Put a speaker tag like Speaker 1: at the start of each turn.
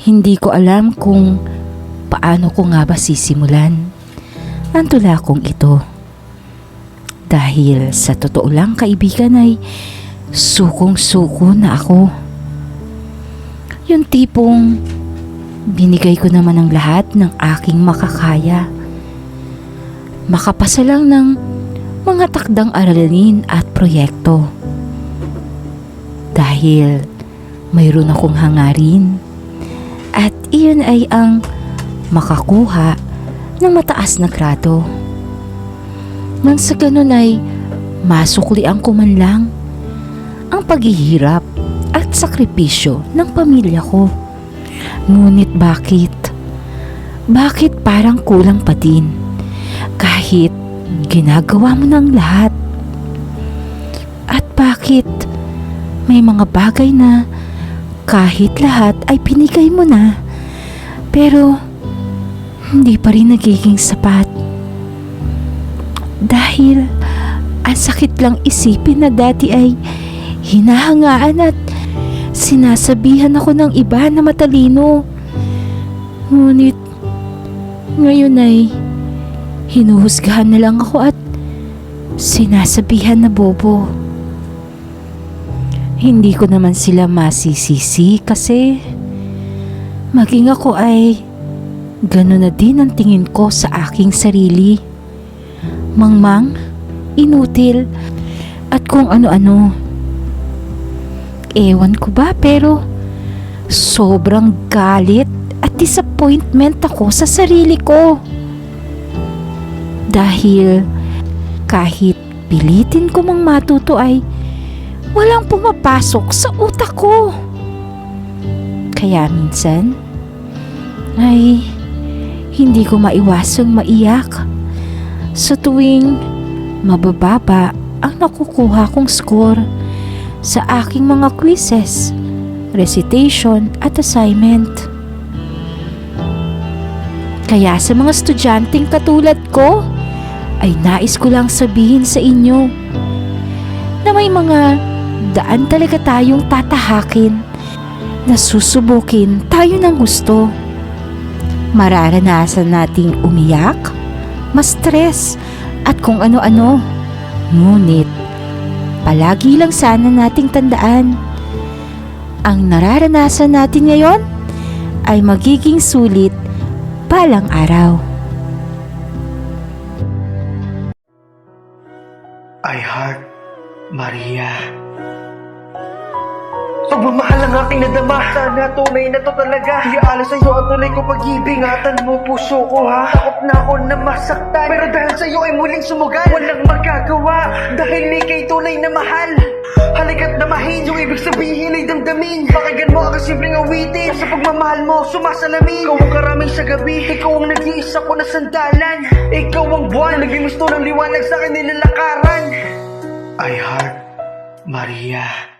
Speaker 1: Hindi ko alam kung paano ko nga ba sisimulan ang tula kong ito. Dahil sa totoo lang kaibigan ay sukong-suko na ako. Yung tipong binigay ko naman ang lahat ng aking makakaya. Makapasa lang ng mga takdang aralin at proyekto. Dahil mayroon akong hangarin at iyon ay ang makakuha ng mataas na grado. Nang sa ganun ay masuklian ko man lang ang paghihirap at sakripisyo ng pamilya ko. Ngunit bakit? Bakit parang kulang pa din kahit ginagawa mo ng lahat? At bakit may mga bagay na kahit lahat ay pinigay mo na, pero hindi pa rin nagiging sapat? Dahil ang sakit lang isipin na dati ay hinahangaan at sinasabihan ako ng iba na matalino. Ngunit ngayon ay hinuhusgahan na lang ako at sinasabihan na bobo. Hindi ko naman sila masisisi kasi maging ako ay gano'n na din ang tingin ko sa aking sarili. Mangmang, inutil, at kung ano-ano. Ewan ko ba, pero sobrang galit at disappointment ako sa sarili ko. Dahil kahit pilitin ko mang matuto ay walang pumapasok sa utak ko. Kaya minsan ay hindi ko maiwasang maiyak sa tuwing mabababa ang nakukuha kong score sa aking mga quizzes, recitation at assignment. Kaya sa mga estudyanteng katulad ko ay nais ko lang sabihin sa inyo na may mga daan talaga tayong tatahakin na susubukin tayo ng gusto. Mararanasan nating umiyak, ma-stress at kung ano-ano. Ngunit palagi lang sana nating tandaan, ang nararanasan natin ngayon ay magiging sulit balang araw.
Speaker 2: I heart Maria. Pagmamahal ang aking nadama, sana tunay na to talaga. Iyaala sa'yo ang tunay ko pag-ibig. Ingatan mo puso ko ha. Takot na ako na masaktan, pero dahil sa'yo ay muling sumugal. Walang magagawa dahil ika'y tunay na mahal. Halika't damahin, yung ibig sabihin ay damdamin. Pakinggan mo ang simpleng awitin. Sa pagmamahal mo, sumasalamin. Ikaw ang karaming sa gabi, ikaw ang nag-iisa ko na sandalan. Ikaw ang buwan na naging gusto ng liwanag sa akin nilalakaran. I heart Maria.